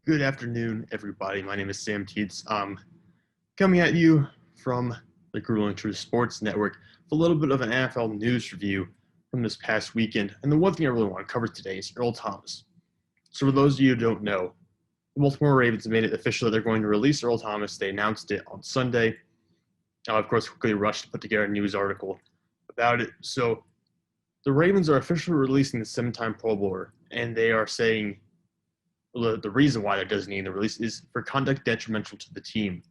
Good afternoon, everybody. My name is Sam Teets. Coming at you from the Grueling Truth Sports Network for a little bit of an NFL news review from this past weekend. And the one thing I really want to cover today is Earl Thomas. So for those of you who don't know, the Baltimore Ravens made it official that they're going to release Earl Thomas. They announced it on Sunday. Of course, quickly rushed to put together a news article about it. So the Ravens are officially releasing the seven-time Pro Bowler, and they are saying the reason why they're designating the release is for conduct detrimental to the team.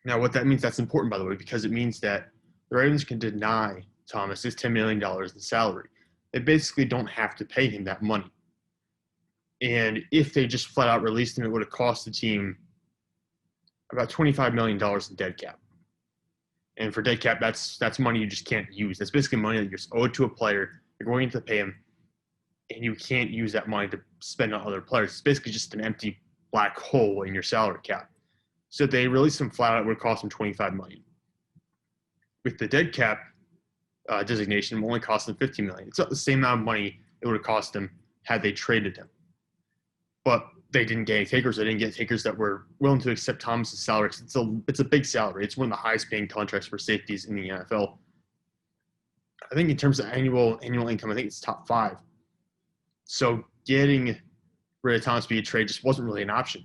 Now, what that means, that's important, by the way, because it means that the Ravens can deny Thomas his $10 million in salary. They basically don't have to pay him that money. And if they just flat out released him, it would have cost the team about $25 million in dead cap. And for dead cap, that's money you just can't use. That's basically money that you're owed to a player. You're going to pay him, and you can't use that money to spend on other players. It's basically just an empty black hole in your salary cap. So if they released him flat out, it would cost him $25 million. With the dead cap designation, it only cost them $15 million. It's not the same amount of money it would have cost them had they traded him. But they didn't get any takers. They didn't get takers that were willing to accept Thomas's salary. It's a big salary. It's one of the highest paying contracts for safeties in the NFL. I think in terms of annual income, I think it's top 5. So getting rid of Thomas via trade just wasn't really an option.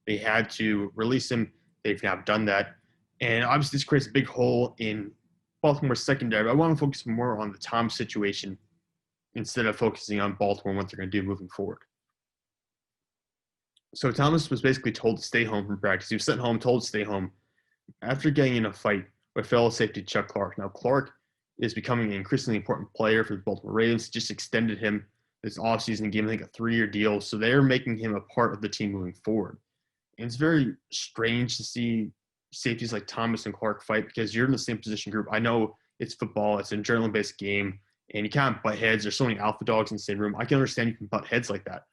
They had to release him. They've now done that. And obviously this creates a big hole in Baltimore's secondary. But I want to focus more on the Thomas situation instead of focusing on Baltimore and what they're going to do moving forward. So Thomas was basically told to stay home from practice. He was sent home, told to stay home after getting in a fight with fellow safety Chuck Clark. Now, Clark is becoming an increasingly important player for the Baltimore Ravens. Just extended him this offseason, gave him, I think, a 3-year deal. So they're making him a part of the team moving forward. And it's very strange to see safeties like Thomas and Clark fight because you're in the same position group. I know it's football. It's an adrenaline-based game, and you can't butt heads. There's so many alpha dogs in the same room. I can understand you can butt heads like that.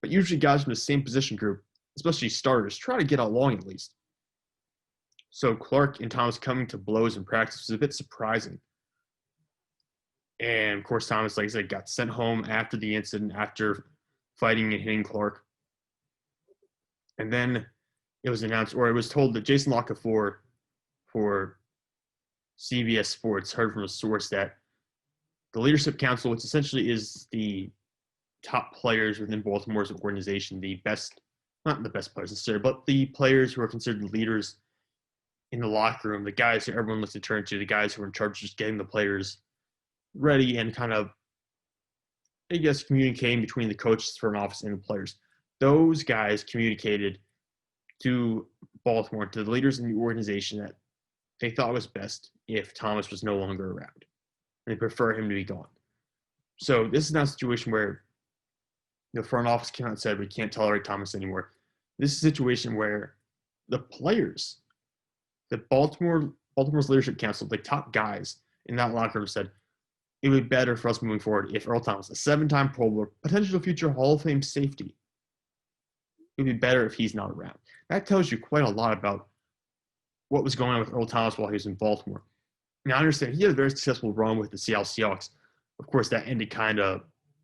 But usually guys from the same position group, especially starters, try to get along at least. So Clark and Thomas coming to blows in practice was a bit surprising. And, of course, Thomas, like I said, got sent home after the incident, after fighting and hitting Clark. And then it was announced, or it was told that Jason Lockefor for CBS Sports heard from a source that the Leadership Council, which essentially is the top players within Baltimore's organization, the best, not the best players necessarily, but the players who are considered leaders in the locker room, the guys who everyone looks to turn to, the guys who are in charge of just getting the players ready and kind of, I guess, communicating between the coaches, front office, and the players. Those guys communicated to Baltimore, to the leaders in the organization, that they thought it was best if Thomas was no longer around. They prefer him to be gone. So this is not a situation where the front office came out and said, we can't tolerate Thomas anymore. This is a situation where the players, the Baltimore's Leadership Council, the top guys in that locker room said, it would be better for us moving forward if Earl Thomas, a 7-time Pro Bowler, potential future Hall of Fame safety, it would be better if he's not around. That tells you quite a lot about what was going on with Earl Thomas while he was in Baltimore. Now, I understand he had a very successful run with the Seattle Seahawks. Of course, that ended kind of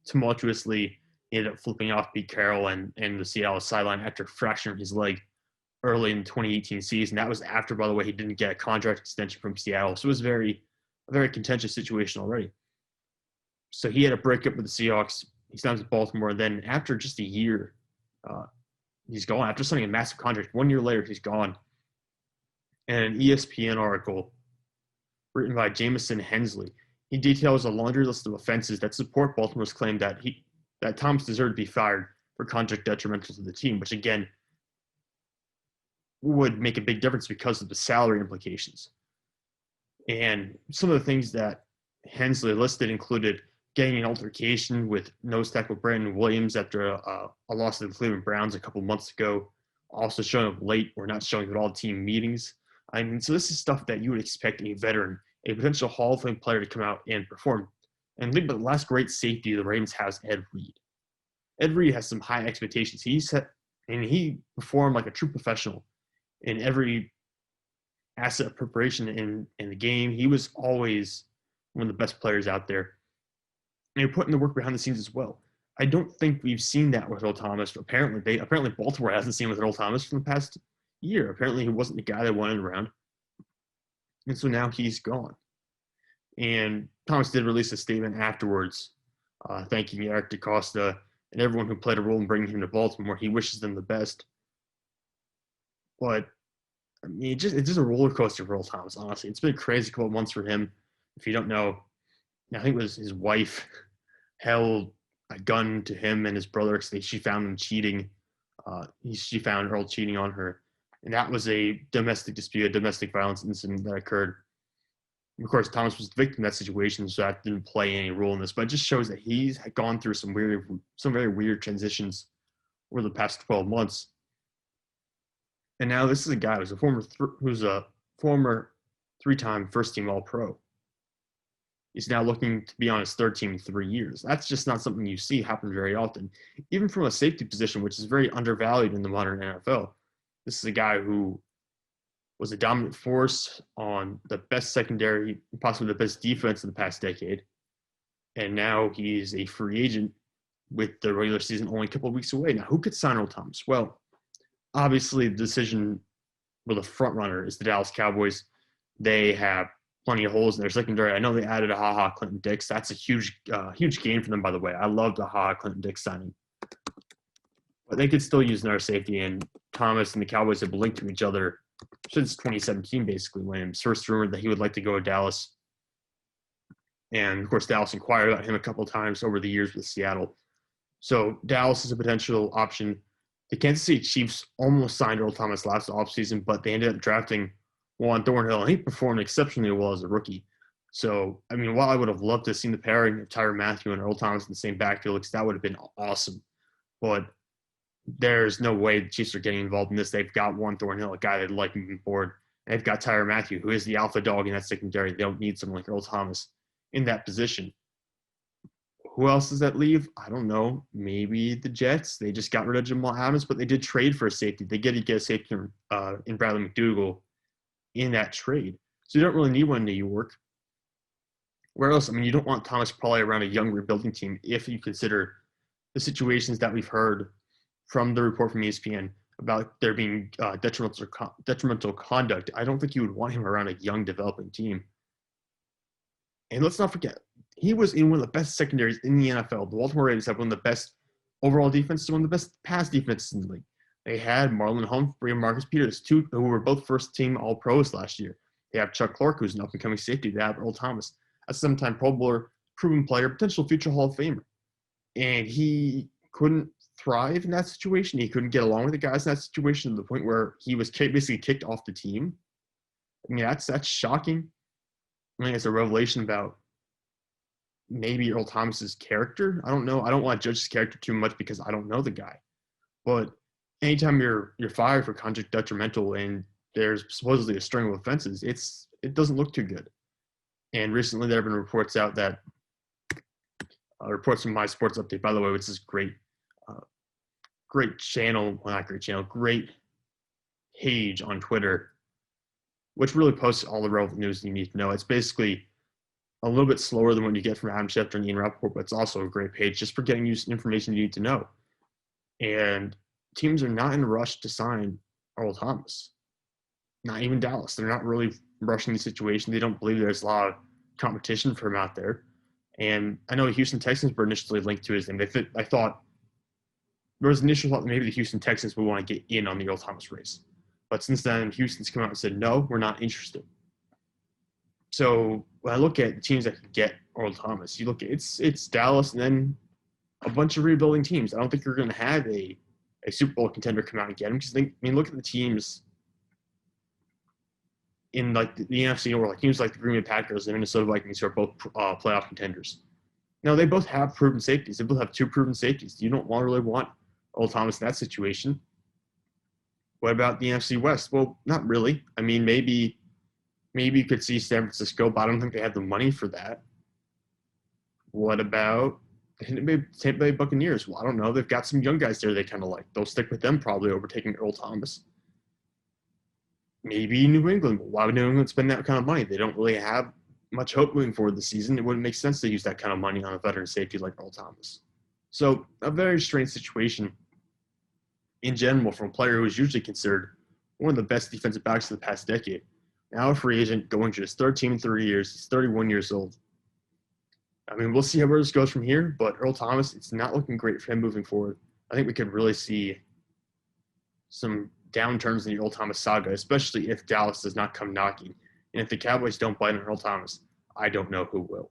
tumultuously. He ended up flipping off Pete Carroll and the Seattle sideline after fracturing his leg early in the 2018 season. That was after, by the way, he didn't get a contract extension from Seattle. So it was a very contentious situation already. So he had a breakup with the Seahawks. He signs with Baltimore. Then after just a year, he's gone. After signing a massive contract, 1 year later, he's gone. And an ESPN article written by Jamison Hensley, he details a laundry list of offenses that support Baltimore's claim that Thomas deserved to be fired for conduct detrimental to the team, which again would make a big difference because of the salary implications. And some of the things that Hensley listed included getting an altercation with nose tackle Brandon Williams after a loss to the Cleveland Browns a couple months ago, also showing up late or not showing up at all team meetings. I mean, so this is stuff that you would expect a veteran, a potential Hall of Fame player to come out and perform. And think about the last great safety the Ravens has, Ed Reed. Ed Reed has some high expectations. He performed like a true professional in every asset of preparation in the game. He was always one of the best players out there. And he put in the work behind the scenes as well. I don't think we've seen that with Earl Thomas. Apparently Baltimore hasn't seen with Earl Thomas for the past year. Apparently he wasn't the guy they wanted around, and so now he's gone. And Thomas did release a statement afterwards, thanking Eric DeCosta and everyone who played a role in bringing him to Baltimore. He wishes them the best, but I mean, it's just a roller coaster for Earl Thomas. Honestly, it's been a crazy couple of months for him. If you don't know, I think it was his wife held a gun to him and his brother because she found him cheating. She found Earl cheating on her, and that was a domestic dispute, a domestic violence incident that occurred. And of course, Thomas was the victim of that situation, so that didn't play any role in this. But it just shows that he's gone through some very weird transitions over the past 12 months. And now this is a guy who's a former three-time first-team All-Pro. He's now looking to be on his third team in 3 years. That's just not something you see happen very often, even from a safety position, which is very undervalued in the modern NFL. This is a guy who was a dominant force on the best secondary, possibly the best defense in the past decade. And now he's a free agent with the regular season only a couple of weeks away. Now, who could sign Earl Thomas? Well, obviously the decision for the front runner is the Dallas Cowboys. They have plenty of holes in their secondary. I know they added a HaHa Clinton Dix. That's a huge gain for them, by the way. I love the HaHa Clinton Dix signing. But they could still use another safety, and Thomas and the Cowboys have linked to each other since 2017, basically, when it was first rumored that he would like to go to Dallas. And, of course, Dallas inquired about him a couple of times over the years with Seattle. So Dallas is a potential option. The Kansas City Chiefs almost signed Earl Thomas last offseason, but they ended up drafting Juan Thornhill, and he performed exceptionally well as a rookie. So, I mean, while I would have loved to have seen the pairing of Tyrann Mathieu and Earl Thomas in the same backfield, because that would have been awesome. But there's no way the Chiefs are getting involved in this. They've got Juan Thornhill, a guy they'd like moving forward. And they've got Tyrann Mathieu, who is the alpha dog in that secondary. They don't need someone like Earl Thomas in that position. Who else does that leave? I don't know. Maybe the Jets. They just got rid of Jamal Adams, but they did trade for a safety. They get a safety in Bradley McDougall in that trade. So you don't really need one in New York. Where else? I mean, you don't want Thomas probably around a young rebuilding team if you consider the situations that we've heard from the report from ESPN about there being detrimental conduct. I don't think you would want him around a young developing team. And let's not forget, he was in one of the best secondaries in the NFL. The Baltimore Ravens have one of the best overall defenses, one of the best pass defenses in the league. They had Marlon Humphrey and Marcus Peters, two who were both first-team All-Pros last year. They have Chuck Clark, who's an up-and-coming safety. They have Earl Thomas, a seven-time Pro Bowler, proven player, potential future Hall of Famer. And he couldn't thrive in that situation. He couldn't get along with the guys in that situation to the point where he was basically kicked off the team. I mean, that's shocking. I mean, it's a revelation about maybe Earl Thomas's character. I don't know. I don't want to judge his character too much because I don't know the guy. But anytime you're fired for conduct detrimental and there's supposedly a string of offenses, it doesn't look too good. And recently there have been reports out that reports from My Sports Update, by the way, which is great channel, well, not great channel, great page on Twitter, which really posts all the relevant news you need to know. It's basically a little bit slower than what you get from Adam Schefter and Ian Rappaport, but it's also a great page just for getting you information you need to know. And teams are not in a rush to sign Earl Thomas. Not even Dallas. They're not really rushing the situation. They don't believe there's a lot of competition for him out there. And I know the Houston Texans were initially linked to his name. I thought there was an initial thought that maybe the Houston Texans would want to get in on the Earl Thomas race. But since then, Houston's come out and said, no, we're not interested. So when I look at the teams that could get Earl Thomas, you look at it's Dallas and then a bunch of rebuilding teams. I don't think you're going to have a Super Bowl contender come out and get him. Because look at the teams in like the NFC North, like teams like the Green Bay Packers and Minnesota Vikings, who are both playoff contenders. Now they both have proven safeties. They both have two proven safeties. You don't really want Earl Thomas in that situation. What about the NFC West? Well, not really. I mean, maybe you could see San Francisco, but I don't think they have the money for that. What about the Tampa Bay Buccaneers? Well, I don't know. They've got some young guys there they kind of like. They'll stick with them probably over taking Earl Thomas. Maybe New England. Why would New England spend that kind of money? They don't really have much hope moving forward this season. It wouldn't make sense to use that kind of money on a veteran safety like Earl Thomas. So a very strange situation in general from a player who is usually considered one of the best defensive backs of the past decade. Now a free agent going to his third team in 3 years. He's 31 years old. I mean, we'll see where this goes from here, but Earl Thomas, it's not looking great for him moving forward. I think we could really see some downturns in the Earl Thomas saga, especially if Dallas does not come knocking. And if the Cowboys don't bite on Earl Thomas, I don't know who will.